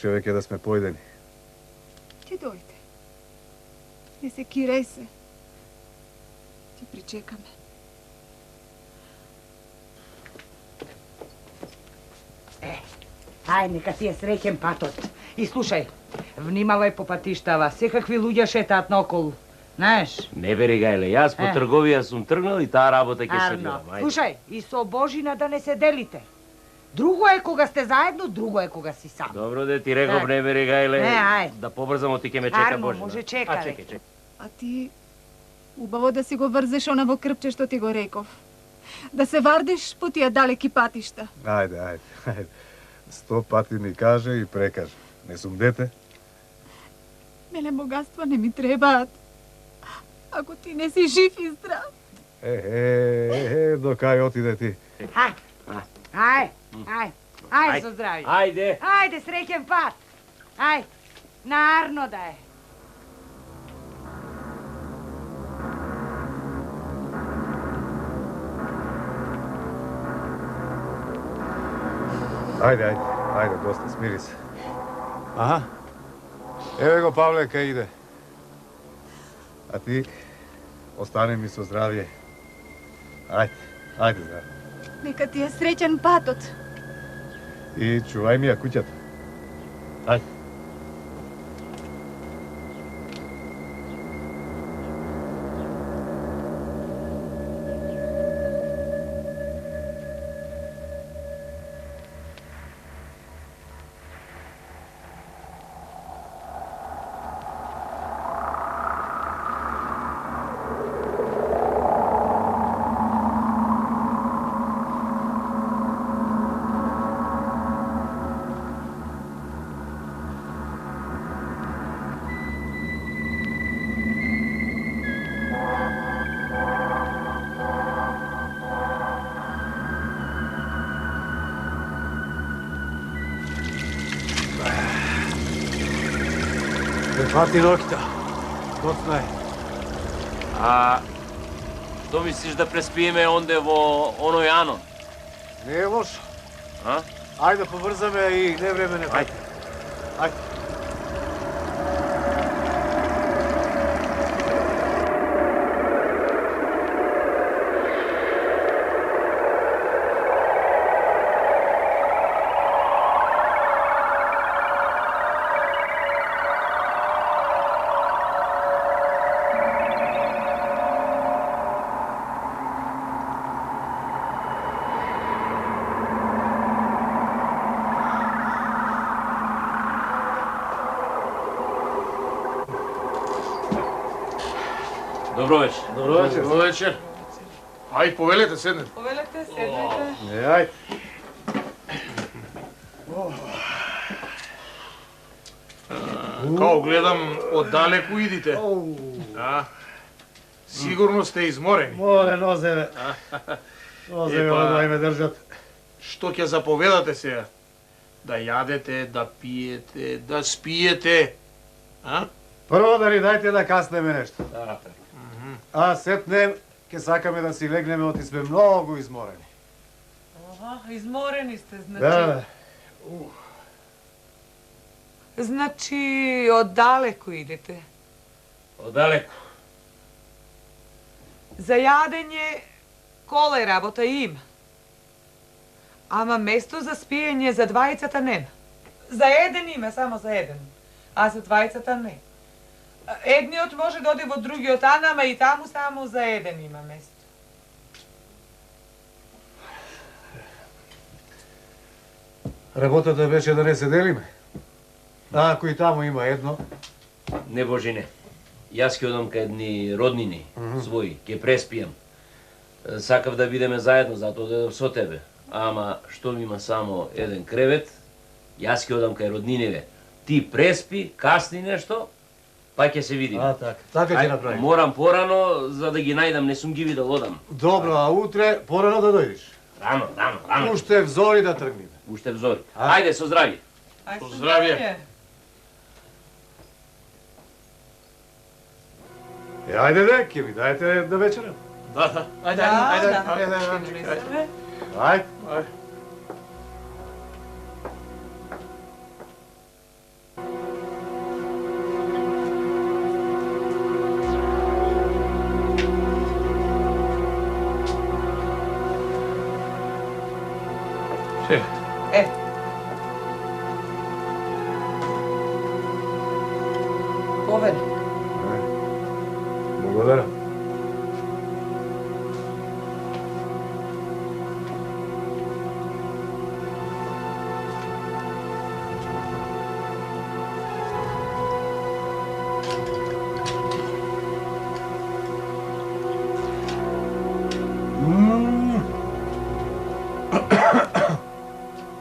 Требаше веќе да сме појдени. Ќе дојде. Не се кирај се. Ти причекаме. Ај, нека ти е среќен патот. И слушај, внимавај по патиштава, секакви луѓе шетаат наоколу. Знаеш? Не бери, Гајле, јас по трговија сум тргнал и таа работа ќе се Арно, гледам. слушај, и со Божина да не се делите. Друго е кога сте заедно, друго е кога си сам. Добро де ти реков, не бери, Гајле. Не, ај. Да побрзамо, ти ќе ме чека Арно, Божина. може чека, А, чекай. А ти убаво да си го врзеш онаво крпче што ти го реков. Да се вардиш по тие далеки патишта. Ајде. 100 пати ми каже и прекаже. Не сум дете. Мене богатства не ми требаат. Ако ти не си жив и здрав. До кај отиде ти? Ај, со здрави. Ајде. Ајде, среќен пат. Ај, на Арно да е. Ајде, доста, смири се. Аха. Еве го Павле, кај иде. А ти, остане ми со здравје. Ајде, здраве. Нека ти е среќен патот. И чувај ми ја куќата. Ајде. Фати ноќта. Доцна е. А што мислиш да преспиеме онде во оној Анон? Не е лошо. А? Ајде поврзаме и не време не фати. Ајде. Добро вечер. Добро вечер. Ај, повелете, седнете. Повелете, седнете. Ајде. Као гледам, оддалеку идите. Сигурно сте изморени. Море, нозеве. Нозеве да ме држат. Што ќе заповедате сега? Да јадете, да пиете, да спиете. Прво да ни дајте да каснеме нешто. А сетне ќе сакаме да си легнеме, оти сме многу изморени. Изморени сте, значи. Да. Значи, оддалеку идете. Одалеку. За јадење коле работа има. Ама место за спиење за двајцата нема. За еден има, само за еден. А за двајцата не. Едниот може да оди во другиот ан, ама и таму само за еден има место. Работата беше да не се делиме. А ако и таму има едно? Не, Божине. Јас ќе одам кај едни роднини своји, ќе преспијам. Сакав да бидеме заедно, затоа да со тебе. Ама што ми има само еден кревет, јас ќе одам кај родниниве. Ти преспи, касни нешто, па ќе се видиме. А, така. Така ќе направиме. Морам порано за да ги најдам, не сум ги видел, одам. Добро, а утре порано да дојдеш. Рано. Уште взори да тргнеме. Уште взори. Ајде, со здравје. Со здравје. Ајде де, ќе ми дајте да вечерам. Да. Ајде. Ајде. ковен. Благодаря.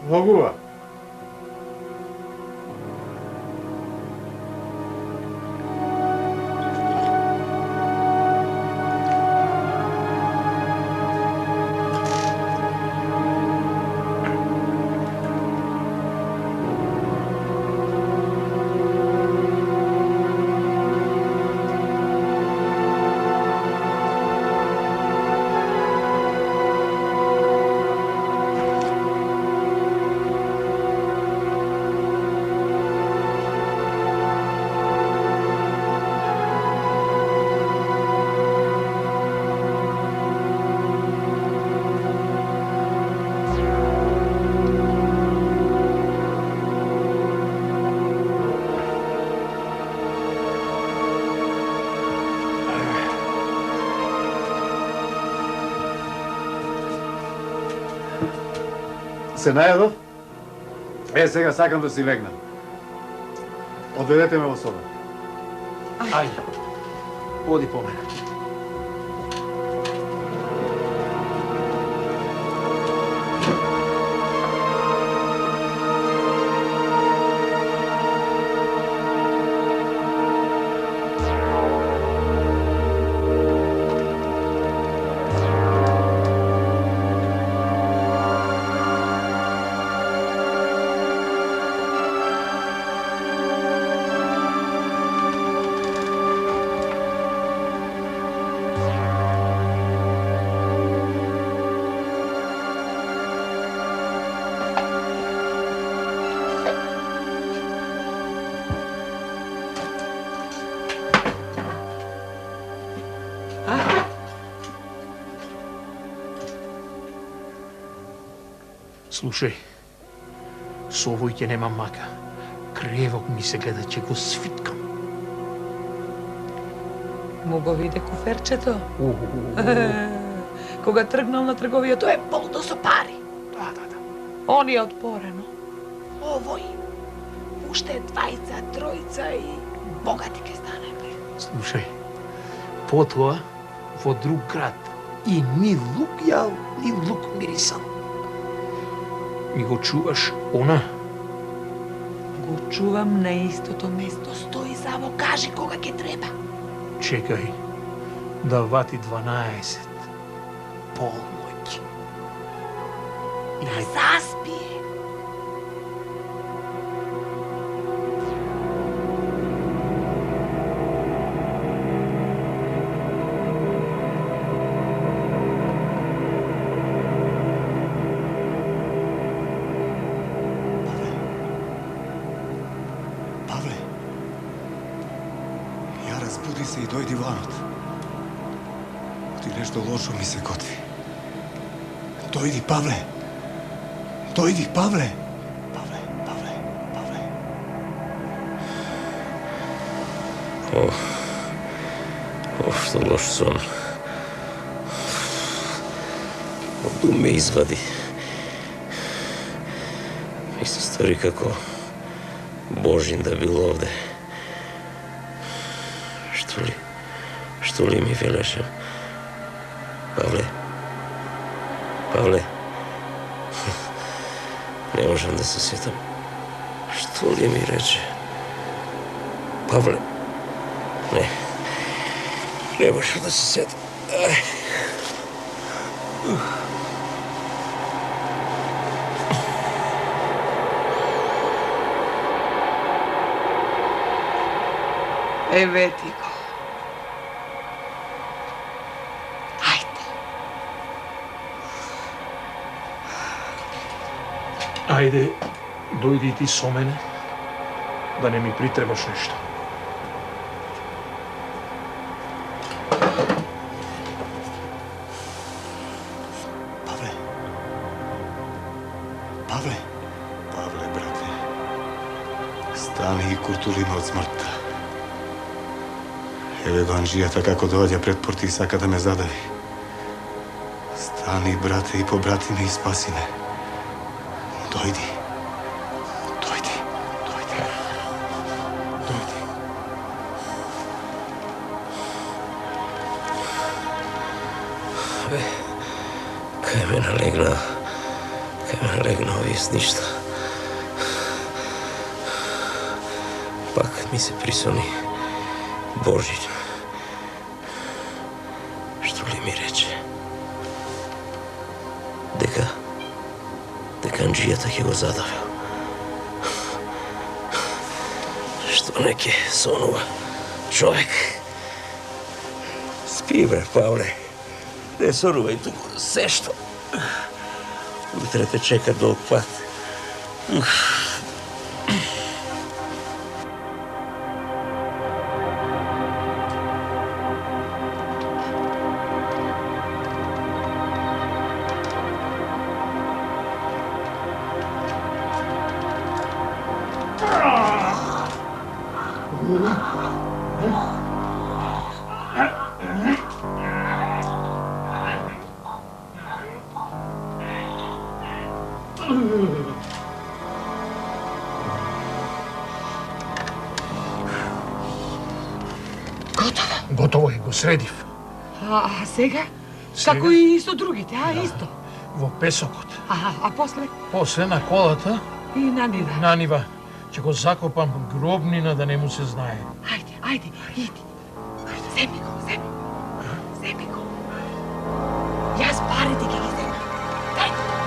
Многу убав. Се најадов? Сега сакам да си легнам. Одведете ме во соба. Ајде, оди по мене. Слушај, со овој ќе нема мака. Кревок ми се гледа, ќе го свиткам. Му го виде куферчето? Кога тргнал на трговијето е полно со пари. Да. Он е отпорено. Овој, уште двајца, тројца и богати ке станеме. Слушај, потоа во друг град и ни лук јал, ни лук мирисал. Ми го чуваш она? Го чувам на истото место. Стои заво, кажи кога ќе треба. Чекај, да вати 12. Полноќ. Да заспие. Разбуди се и дојди ванот. Ти нешто лошо ми се готви. Дојди, Павле! Дојди, Павле! Павле! Што лош сон. Од ум ме извади. И се стори како Божин да бил овде. Што ли ми велеше? Павле. Не можам да се сетам. Што ли ми рече? Павле. Не можам да се сетам. Еве ти го. Ајде, дојди ти со мене, да не ми притребаш нешто. Павле, брате. Стани и куртули ме од смртта. Стани и куртули ме од смртта. Павле. Павле. Павле. Павле. Павле. Павле. Павле. Павле. Павле. Павле. Павле. Павле. Павле. Еве го Анжијата како доаѓа пред порти и сака да ме задави. Стани, брате, и побрати ме и спаси ме. Дојди. Дојди. Дојди. Дојди. Кај ме налегна овие ништа. Пак ми се присони Божи. Што ли ми рече? Дека Анжијата ќе го задавил. Што не ќе сонува човек? Спи, бре, Павле. Не сонувај туку, се што. Утре те чека долг пат. Готово е, го средив. А сега? Како и со другите, исто? Во песокот. А после? После на колата, И на нива. на нива, ќе го закопам гробнина да не му се знае. Ајде, иди. Земи го. Јас парите ќе ги земам.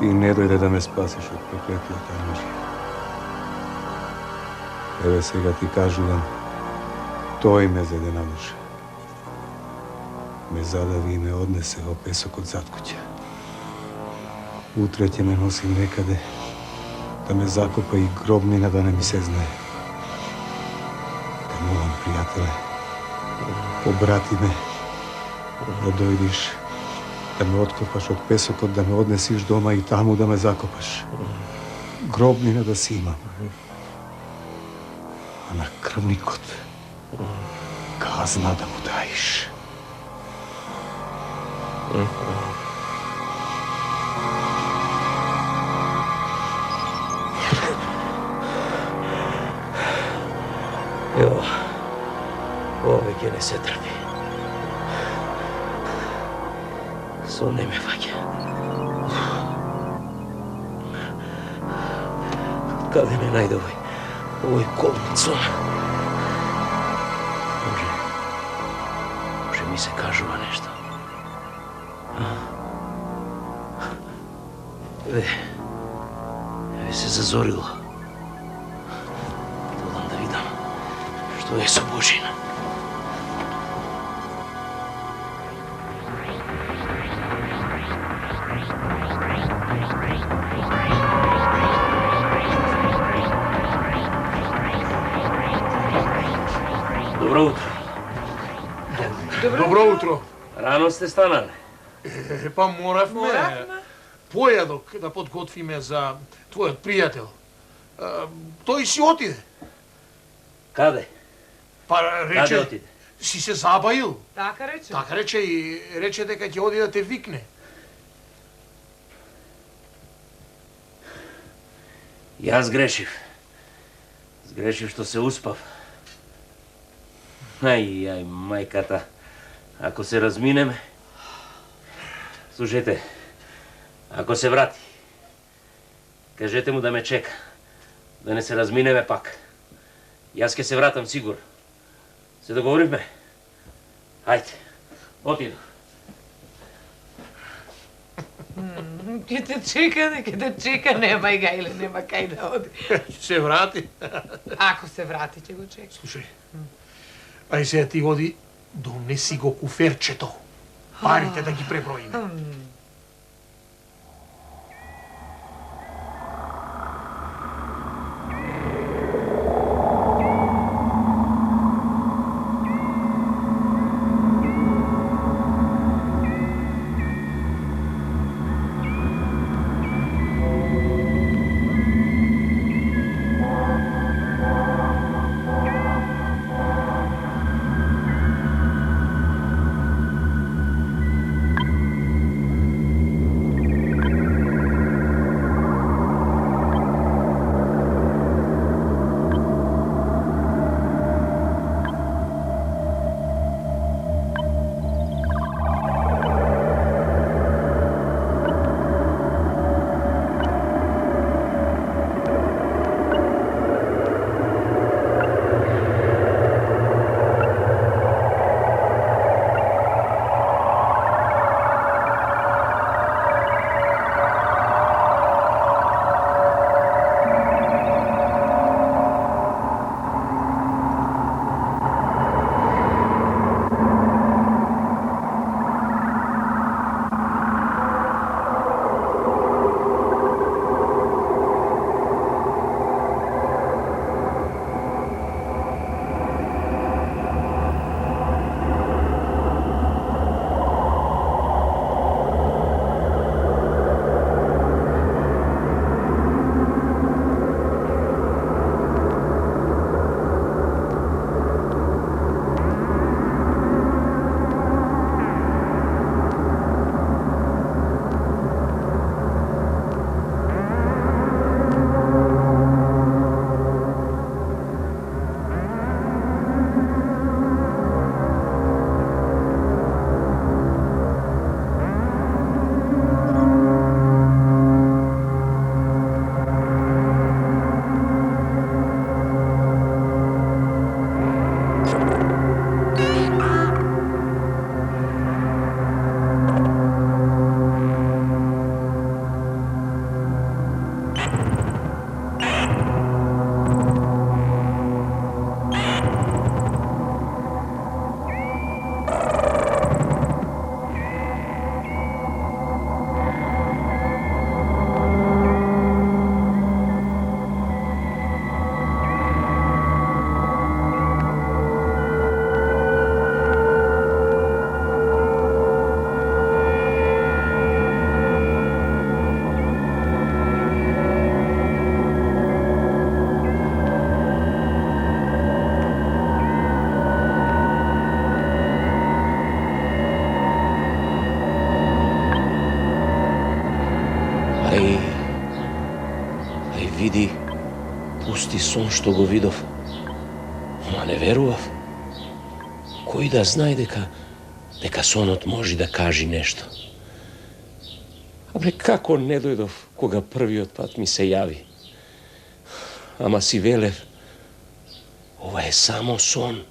Ти не дојде да ме спасиш од проклетијата Анжија. Еве сега ти кажувам, тој ме зеде на душа. Ме задави и ме однесе во песокот зад куќа. Утре ќе ме носи некаде да ме закопа и гробнина да не ми се знае. Те молам, пријателе, побрати ме да дојдиш, да ме откопаш од песокот, да ме однесиш дома и таму да ме закопаш. Гробнина да си имам. А на крвникот казна да му даиш. Јо, ове ќе не се трпи. Сон не ме фаќа. Каде ме најде овој колнат сон? Може ми се кажува нешто. Еве се зазорило. Додам да видам што е со Божина. Добро утро. Добро утро. Рано сте станали. Па моравме појадок да подготвиме за твојот пријател. Тој си отиде. Каде? Па Каде рече, отиде? си се забаил. Така рече? Така рече и рече дека ќе оди да те викне. Јас грешив. Сгрешив што се успав. Ај, мајката. Ако се разминеме... Слушайте, ако се врати, кажете му да ме чека. Да не се разминеме пак. Јас ќе се вратам сигурно. Се договоривме? Ајде, отидов. Ке те чека, нема и гајле, нема кај да оди. Се врати. Ако се врати, ќе го чека. Слушай, ај сега ти оди, донеси го куферчето. Парите да ги преброиме. види, пусти сон што го видов. Ама не верував. Кој да знае дека сонот може да кажи нешто. Абре, како не дојдов кога првиот пат ми се јави? Ама си велев, ова е само сон.